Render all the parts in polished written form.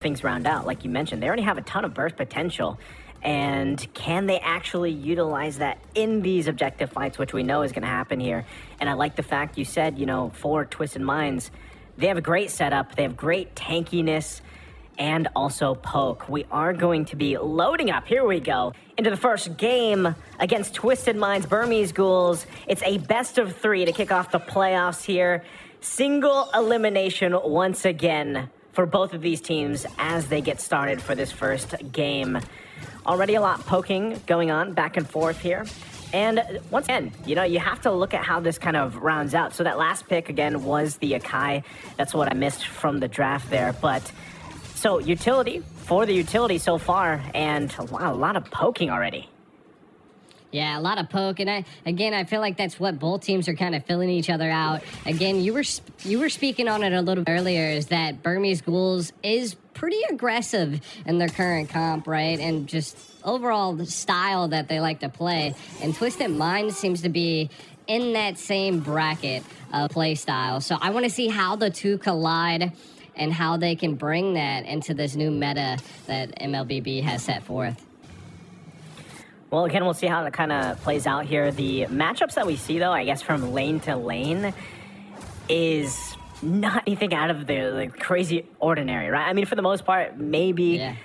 things round out, like you mentioned. They already have a ton of burst potential. And can they actually utilize that in these objective fights, which we know is going to happen here? And I like the fact you said, you know, for Twisted Minds, they have a great setup, they have great tankiness, and also poke. We are going to be loading up, here we go, into the first game against Twisted Minds Burmese Ghouls. It's a best of 3 to kick off the playoffs here. Single elimination once again for both of these teams as they get started for this first game. Already a lot poking going on back and forth here. And once again, you know, you have to look at how this kind of rounds out. So that last pick, again, was the Akai. That's what I missed from the draft there. But so utility for the utility so far, and wow, a lot of poking already. Yeah, a lot of poke, and I feel like that's what both teams are kind of filling each other out. Again, you were speaking on it a little bit earlier, is that Burmese Ghouls is pretty aggressive in their current comp, right? And just overall the style that they like to play. And Twisted Minds seems to be in that same bracket of play style. So I want to see how the two collide and how they can bring that into this new meta that MLBB has set forth. Well, again, we'll see how that kind of plays out here. The matchups that we see, though, I guess from lane to lane, is not anything out of the crazy ordinary, right? I mean, for the most part, maybe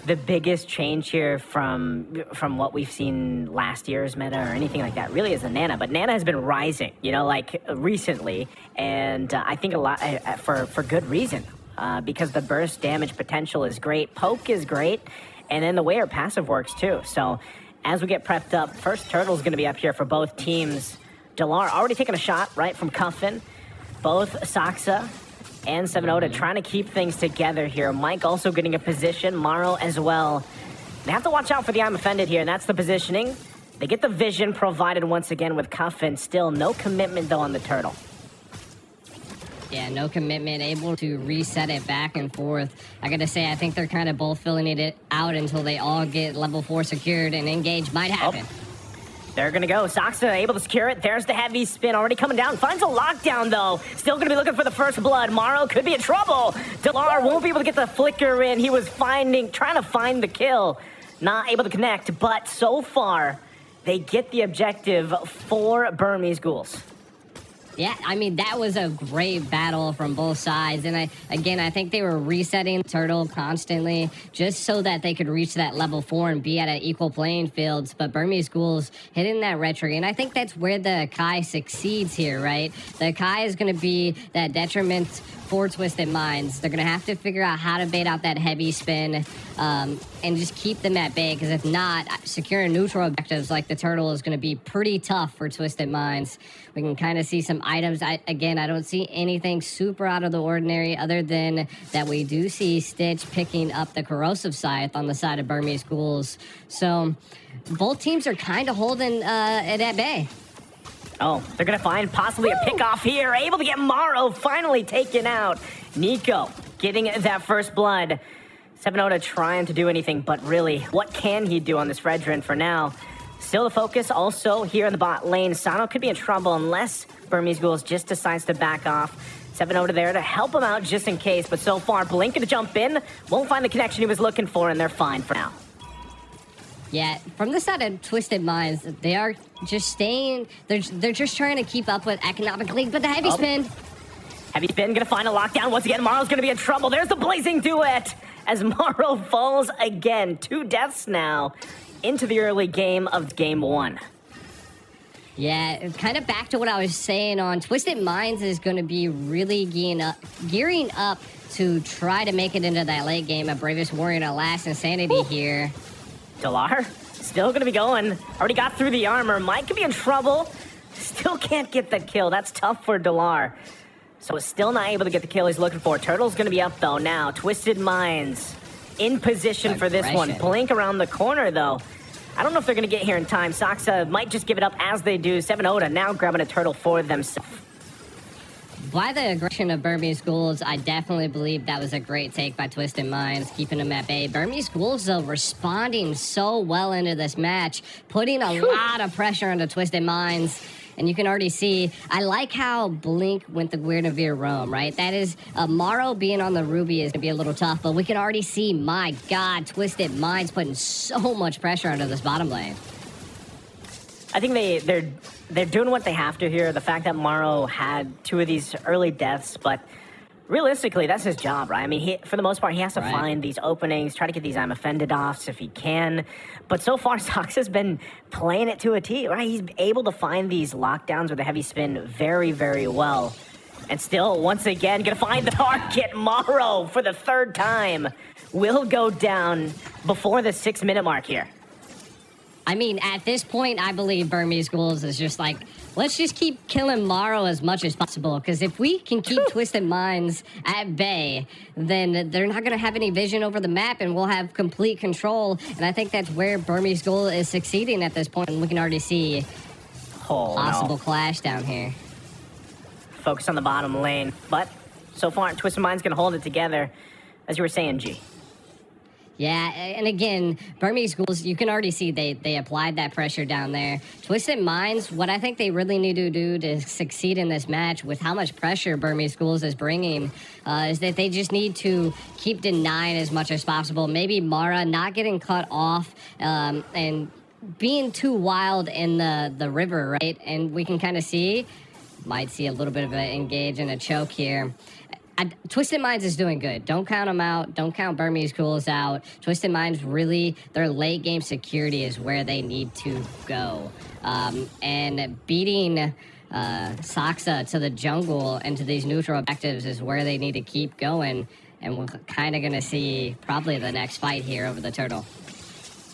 the biggest change here from what we've seen last year's meta or anything like that really is the Nana. But Nana has been rising, you know, like recently, and I think a lot for good reason, because the burst damage potential is great, poke is great, and then the way her passive works too. So as we get prepped up, first turtle's going to be up here for both teams. Dlar already taking a shot, right, from Cuffin. Both Saksa and 7-0 trying to keep things together here. Mike also getting a position, Maro as well. They have to watch out for the I'm offended here, and that's the positioning. They get the vision provided once again with Cuffin. Still no commitment, though, on the turtle. Yeah, no commitment, able to reset it back and forth. I gotta say, I think they're kind of both filling it out until they all get level 4 secured, and engage might happen. They're gonna go. Saksa able to secure it. There's the heavy spin already coming down. Finds a lockdown, though. Still gonna be looking for the first blood. Maro could be in trouble. Dlar won't be able to get the flicker in. He was trying to find the kill. Not able to connect, but so far, they get the objective for Burmese Ghouls. Yeah, I mean, that was a great battle from both sides. And I think they were resetting Turtle constantly just so that they could reach that level 4 and be at an equal playing field. But Burmese Ghouls hitting that retro. And I think that's where the Kai succeeds here, right? The Kai is going to be that detriment for Twisted Minds. They're going to have to figure out how to bait out that heavy spin and just keep them at bay. Because if not, securing neutral objectives like the Turtle is going to be pretty tough for Twisted Minds. We can kind of see some items. I don't see anything super out of the ordinary other than that we do see Stitch picking up the Corrosive Scythe on the side of Burmese Ghouls. So both teams are kind of holding it at bay. Oh, they're going to find possibly a pickoff here. Able to get Maro finally taken out. Nico getting that first blood. 7-0 trying to do anything, but really, what can he do on this Redrin for now? Still the focus also here in the bot lane. Sano could be in trouble unless Burmese Ghouls just decides to back off. 7-0 there to help him out just in case, but so far, Blinking to jump in. Won't find the connection he was looking for, and they're fine for now. Yeah, from the side of Twisted Minds, they are just staying. They're just trying to keep up with Economic League, but the heavy spin. Heavy spin gonna find a lockdown once again. Maro's gonna be in trouble. There's the blazing duet as Maro falls again. 2 deaths now into the early game of game 1. Yeah, kind of back to what I was saying on Twisted Minds is going to be really gearing up to try to make it into that late game of Bravest Warrior to Last Insanity here. Dlar still gonna be going. Already got through the armor. Mike could be in trouble. Still can't get the kill. That's tough for Dlar. So still not able to get the kill he's looking for. Turtle's gonna be up though now. Twisted Minds in position for this one. Blink around the corner though. I don't know if they're gonna get here in time. Saksa might just give it up as they do. 7-0 now grabbing a turtle for themselves. By the aggression of Burmese Ghouls, I definitely believe that was a great take by Twisted Minds, keeping them at bay. Burmese Ghouls, though, responding so well into this match, putting a lot of pressure onto Twisted Minds. And you can already see, I like how Blink went the Guinevere roam, right? That is, Morrow being on the Ruby is going to be a little tough, but we can already see, my God, Twisted Minds putting so much pressure onto this bottom lane. I think they're doing what they have to here. The fact that Morrow had 2 of these early deaths, but realistically, that's his job, right? I mean, for the most part, he has to find these openings, try to get these I'm offended offs if he can. But so far, Sox has been playing it to a T, right? He's able to find these lockdowns with a heavy spin very, very well. And still, once again, gonna find the target. Morrow, for the 3rd time, will go down before the 6-minute mark here. I mean, at this point, I believe Burmese Ghouls is just like, let's just keep killing Morrow as much as possible, because if we can keep Twisted Minds at bay, then they're not going to have any vision over the map, and we'll have complete control, and I think that's where Burmese Ghoul is succeeding at this point, and we can already see possible clash down here. Focus on the bottom lane, but so far, Twisted Mind's going to hold it together, as you were saying, G. Yeah, and again, Burmese Ghouls, you can already see they applied that pressure down there. Twisted Minds, what I think they really need to do to succeed in this match with how much pressure Burmese Ghouls is bringing is that they just need to keep denying as much as possible. Maybe Mara not getting cut off and being too wild in the river, right? And we can kind of might see a little bit of an engage and a choke here. Twisted Minds is doing good. Don't count them out. Don't count Burmese Ghouls out. Twisted Minds really, their late game security is where they need to go. And beating Saksa to the jungle and to these neutral objectives is where they need to keep going. And we're kind of going to see probably the next fight here over the turtle.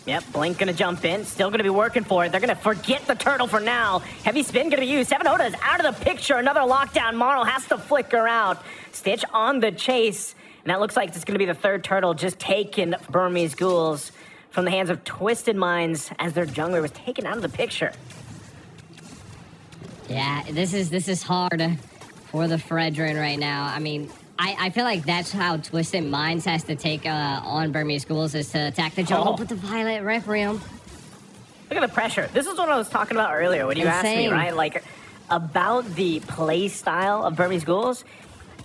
Yep, Blink gonna jump in, still gonna be working for it. They're gonna forget the turtle for now. Heavy spin gonna be used. Seven Oda is out of the picture. Another lockdown. Morrow has to flicker out. Stitch on the chase. And that looks like it's gonna be the 3rd turtle just taken Burmese Ghouls from the hands of Twisted Minds as their jungler was taken out of the picture. Yeah, this is hard for the Fredrin right now. I mean, I feel like that's how Twisted Minds has to take on Burmese Ghouls is to attack the jungle with the Violet Requiem. Look at the pressure. This is what I was talking about earlier when you asked me, right? Like, about the play style of Burmese Ghouls.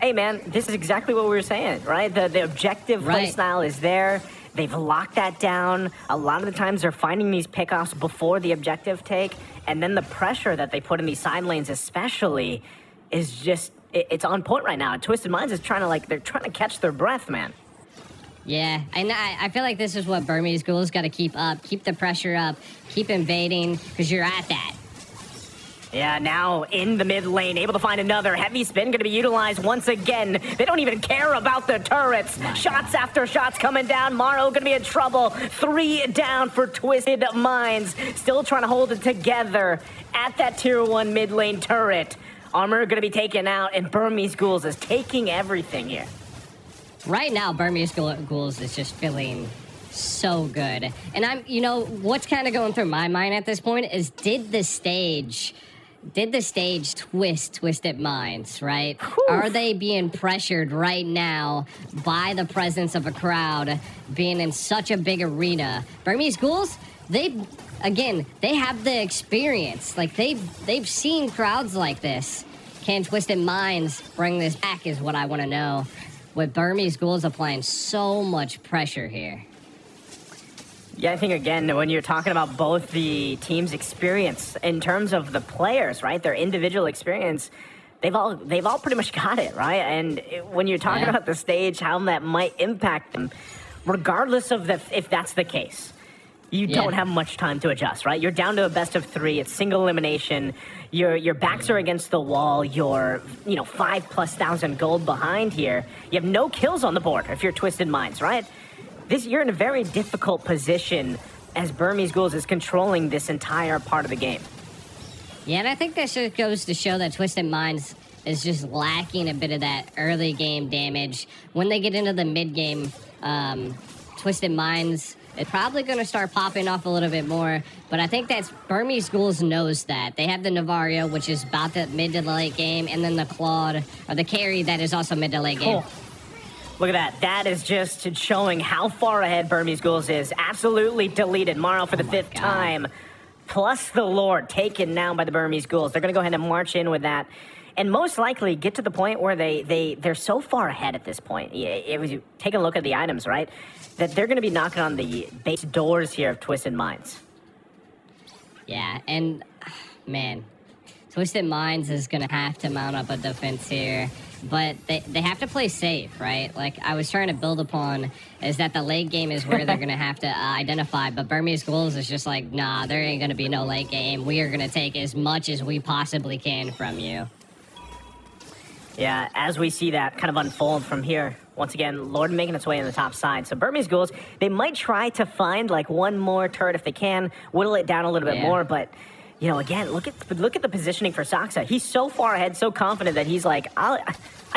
Hey, man, this is exactly what we were saying, right? The objective play style is there. They've locked that down. A lot of the times they're finding these pickoffs before the objective take. And then the pressure that they put in these side lanes especially is just... It's on point right now. Twisted Minds is they're trying to catch their breath, man. Yeah, and I feel like this is what Burmese Ghouls got to keep up. Keep the pressure up. Keep invading, because you're at that. Yeah, now in the mid lane, able to find another. Heavy spin going to be utilized once again. They don't even care about the turrets. Shots after shots coming down. Morrow going to be in trouble. 3 down for Twisted Minds. Still trying to hold it together at that tier 1 mid lane turret. Armor going to be taken out, and Burmese Ghouls is taking everything here. Right now, Burmese Ghouls is just feeling so good. And what's kind of going through my mind at this point is did the stage twist Twisted Minds, right? Whew. Are they being pressured right now by the presence of a crowd being in such a big arena? Burmese Ghouls, they have the experience. Like, they've seen crowds like this. Can Twisted Minds bring this back is what I want to know. With Burmese Ghouls applying so much pressure here. Yeah, I think, again, when you're talking about both the team's experience in terms of the players, right, their individual experience, they've all pretty much got it, right? And when you're talking about the stage, how that might impact them, regardless of if that's the case, you don't have much time to adjust, right? You're down to a best of 3. It's single elimination. Your backs are against the wall. You're 5,000+ gold behind here. You have no kills on the board if you're Twisted Minds, right? You're in a very difficult position as Burmese Ghouls is controlling this entire part of the game. Yeah, and I think that just goes to show that Twisted Minds is just lacking a bit of that early game damage. When they get into the mid game, Twisted Minds is probably going to start popping off a little bit more, but I think that's Burmese Ghouls knows that. They have the Navario, which is about the mid to late game, and then the Claude, or the carry that is also mid to late game. Look at that. That is just showing how far ahead Burmese Ghouls is. Absolutely deleted. Morrow for the 5th time. plus the Lord taken now by the Burmese Ghouls. They're going to go ahead and march in with that. And most likely get to the point where they're so far ahead at this point. It was take a look at the items, right? That they're going to be knocking on the base doors here of Twisted Minds. Yeah, and man, Twisted Minds is going to have to mount up a defense here. But they have to play safe, right? Like I was trying to build upon is that the late game is where they're going to have to identify. But Burmese Ghouls is just like, nah, there ain't going to be no late game. We are going to take as much as we possibly can from you. Yeah, as we see that kind of unfold from here, once again, Lord making its way in the top side. So Burmese Ghouls, they might try to find like one more turret if they can, whittle it down a little bit more, but you know, again, look at the positioning for Saksa. He's so far ahead, so confident that he's like, I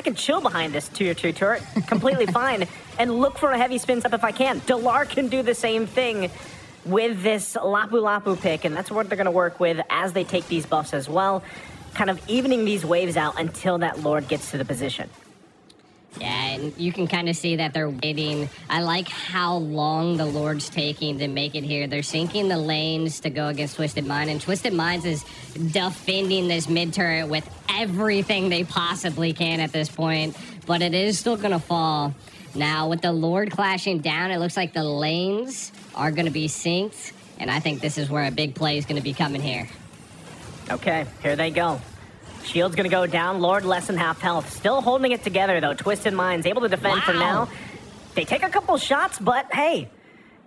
can chill behind this tier 2 turret completely fine and look for a heavy spin step if I can. Dlar can do the same thing with this Lapu Lapu pick, and that's what they're going to work with as they take these buffs as well, kind of evening these waves out until that Lord gets to the position. Yeah, and you can kind of see that they're waiting. I like how long the Lord's taking to make it here. They're sinking the lanes to go against Twisted Mind, and Twisted Minds is defending this mid turret with everything they possibly can at this point, but it is still going to fall. Now, with the Lord clashing down, it looks like the lanes are going to be synced, and I think this is where a big play is going to be coming here. Okay, here they go. Shield's gonna go down, Lord less than half health. Still holding it together though, Twisted Minds able to defend for now. They take a couple shots, but hey,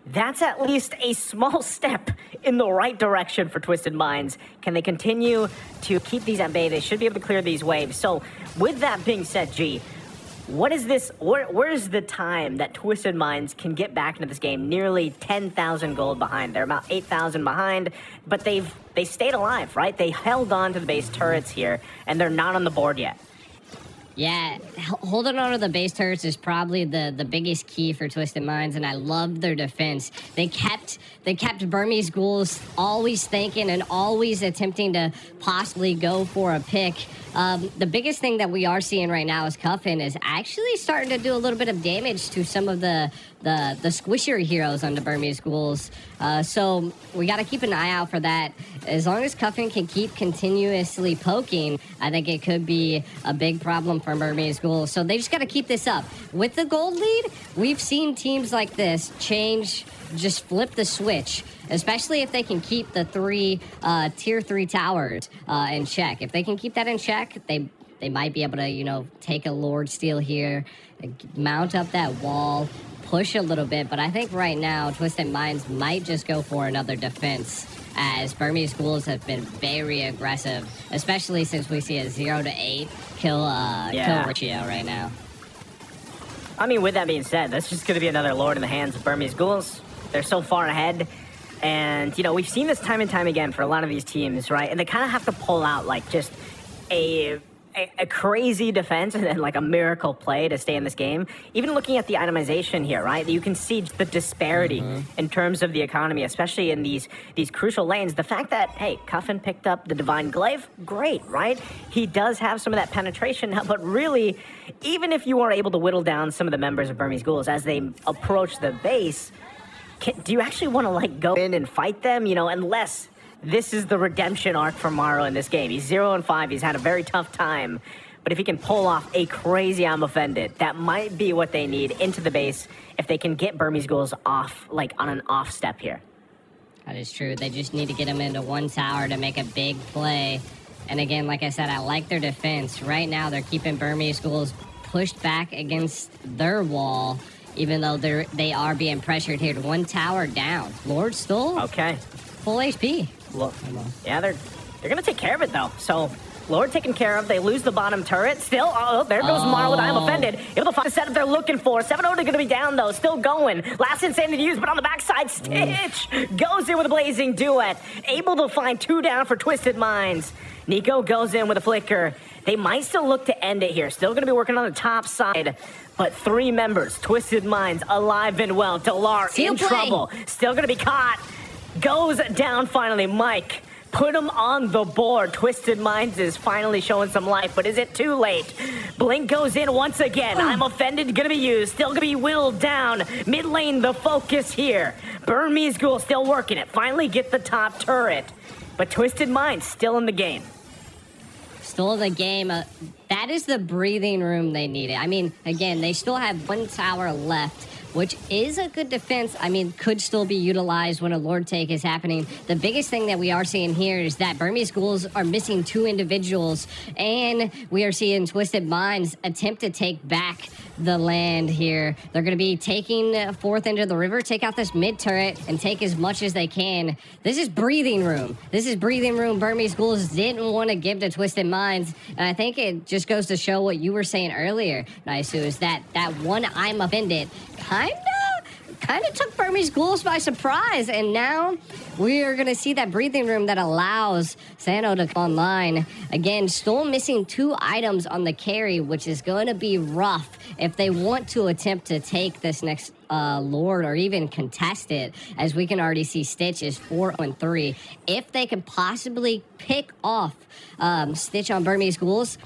that's at least a small step in the right direction for Twisted Minds. Can they continue to keep these at bay? They should be able to clear these waves. So with that being said, G, what is this, where's the time that Twisted Minds can get back into this game? Nearly 10,000 gold behind. They're about 8,000 behind, but they stayed alive, right? They held on to the base turrets here, and they're not on the board yet. Yeah, holding on to the base turrets is probably the biggest key for Twisted Minds, and I love their defense. They kept Burmese Ghouls always thinking and always attempting to possibly go for a pick. The biggest thing that we are seeing right now is Cuffin is actually starting to do a little bit of damage to some of the squishier heroes on the Burmese Ghouls. So we got to keep an eye out for that. As long as Cuffin can keep continuously poking, I think it could be a big problem for Burmese Ghouls. So they just got to keep this up. With the gold lead, we've seen teams like this just flip the switch, especially if they can keep the tier 3 towers in check. If they can keep that in check, they might be able to, take a Lord Steal here, mount up that wall, push a little bit. But I think right now, Twisted Minds might just go for another defense, as Burmese Ghouls have been very aggressive, especially since we see a 0 to 8 kill ratio right now. I mean, with that being said, that's just going to be another Lord in the hands of Burmese Ghouls. They're so far ahead. And, we've seen this time and time again for a lot of these teams, right? And they kind of have to pull out, like, just a crazy defense and then, like, a miracle play to stay in this game. Even looking at the itemization here, right? You can see the disparity in terms of the economy, especially in these crucial lanes. The fact that, hey, Cuffin picked up the Divine Glaive, great, right? He does have some of that penetration now, but really, even if you are able to whittle down some of the members of Burmese Ghouls as they approach the base, do you actually want to, like, go in and fight them? Unless this is the redemption arc for Morrow in this game. He's 0 and 5. He's had a very tough time. But if he can pull off a crazy I'm offended, that might be what they need into the base if they can get Burmese Ghouls off, like, on an off step here. That is true. They just need to get him into one tower to make a big play. And again, like I said, I like their defense. Right now, they're keeping Burmese Ghouls pushed back against their wall, even though they are being pressured here to one tower down. Lord still full HP. Well, yeah, they're going to take care of it, though. So, Lord taken care of. They lose the bottom turret. Still, there goes Morrow with I'm offended. Able to find the setup they're looking for. 7-0 going to be down, though. Still going. Last insanity to use, but on the backside, Stitch goes in with a blazing duet. Able to find 2 down for Twisted Minds. Nico goes in with a flicker. They might still look to end it here. Still going to be working on the top side. But 3 members, Twisted Minds, alive and well. Dlar in trouble. Still going to be caught. Goes down finally. Mike, Put him on the board. Twisted Minds is finally showing some life, but is it too late? Blink goes in once again. I'm offended, gonna be used. Still gonna be whittled down. Mid lane, the focus here. Burmese Ghoul still working it. Finally get the top turret. But Twisted Minds still in the game. Still in the game. That is the breathing room they needed. I mean, again, they still have one tower left, which is a good defense. I mean, could still be utilized when a Lord take is happening. The biggest thing that we are seeing here is that Burmese Ghouls are missing 2 individuals, and we are seeing Twisted Minds attempt to take back the land here. They're going to be taking fourth into the river, take out this mid turret, and take as much as they can. This is breathing room. This is breathing room Burmese Ghouls didn't want to give to Twisted Minds, and I think it just goes to show what you were saying earlier, Naisu, is that one I'm offended kind of took Burmese Ghouls by surprise, and now we are going to see that breathing room that allows Sano to come online. Again, still missing 2 items on the carry, which is going to be rough if they want to attempt to take this next Lord or even contest it, as we can already see Stitch is 4-3. If they can possibly pick off Stitch on Burmese Ghouls,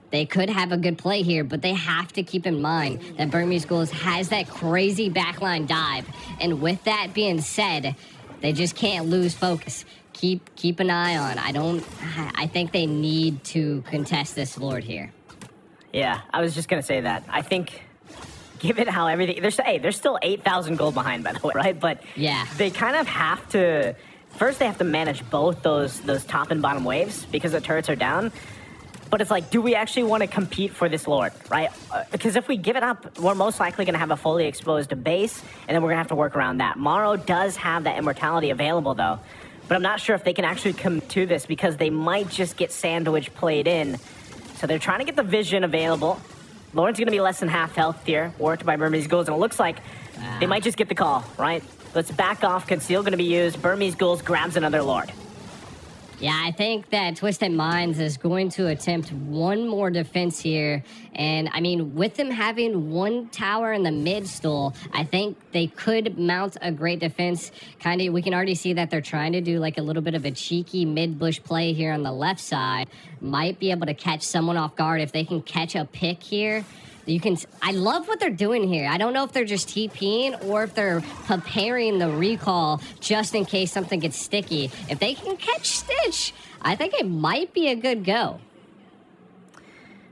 they could have a good play here, but they have to keep in mind that Burmese Ghouls has that crazy backline dive. And with that being said, they just can't lose focus. Keep an eye on. I think they need to contest this Lord here. Yeah, I was just going to say that. I think, given how everything... There's still 8,000 gold behind, by the way, right? But yeah, they kind of have to... First, they have to manage both those top and bottom waves because the turrets are down. But it's like, do we actually want to compete for this Lord, right? Because if we give it up, we're most likely going to have a fully exposed base, and then we're going to have to work around that. Morrow does have that immortality available, though. But I'm not sure if they can actually come to this because they might just get sandwich played in. So they're trying to get the vision available. Lord's going to be less than half health here, worked by Burmese Ghouls, and it looks like they might just get the call, right? Let's back off. Conceal going to be used. Burmese Ghouls grabs another Lord. Yeah, I think that Twisted Minds is going to attempt one more defense here. And, I mean, with them having one tower in the mid still, I think they could mount a great defense. We can already see that they're trying to do like a little bit of a cheeky mid-bush play here on the left side. Might be able to catch someone off guard if they can catch a pick here. I love what they're doing here. I don't know if they're just TPing or if they're preparing the recall just in case something gets sticky. If they can catch Stitch, I think it might be a good go.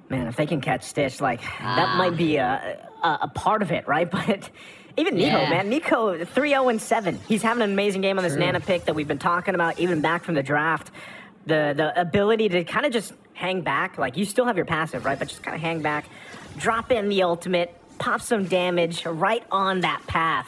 Man, if they can catch Stitch, that might be a part of it, right? But even Nico, man. Nico, 3-0-7. He's having an amazing game on this Nana pick that we've been talking about, even back from the draft. The ability to kind of just hang back. Like, you still have your passive, right? But just kind of hang back. Drop in the ultimate, pop some damage right on that path.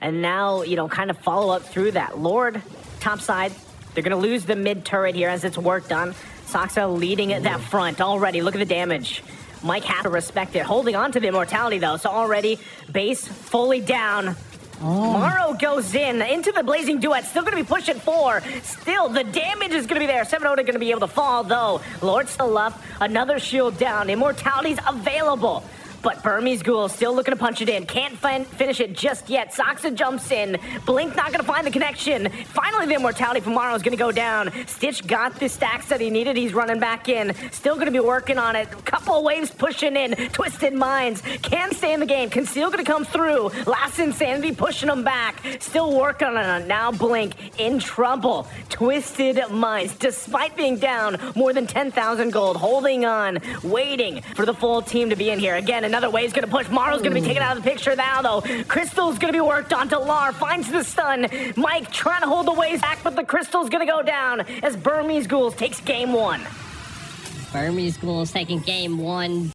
And now, kind of follow up through that. Lord, top side, they're going to lose the mid turret here as it's worked on. Soxa leading at that front already. Look at the damage. Mike had to respect it. Holding on to the immortality, though. So already, base fully down. Morrow goes into the blazing duet. Still going to be pushing 4. Still, the damage is going to be there. 7-0 going to be able to fall, though. Lord still up. Another shield down. Immortality's available. But Burmese Ghoul still looking to punch it in. Can't finish it just yet. Soxa jumps in. Blink not going to find the connection. Finally, the immortality from Morrow is going to go down. Stitch got the stacks that he needed. He's running back in. Still going to be working on it. Couple of waves pushing in. Twisted Minds can stay in the game. Conceal going to come through. Last Insanity pushing him back. Still working on it. Now Blink in trouble. Twisted Minds, despite being down more than 10,000 gold, holding on, waiting for the full team to be in here. Again, another wave's going to push. Morrow's going to be taken out of the picture now, though. Crystal's going to be worked on. Dlar finds the stun. Mike trying to hold the waves back, but the Crystal's going to go down as Burmese Ghouls takes game 1. Burmese Ghouls taking game 1.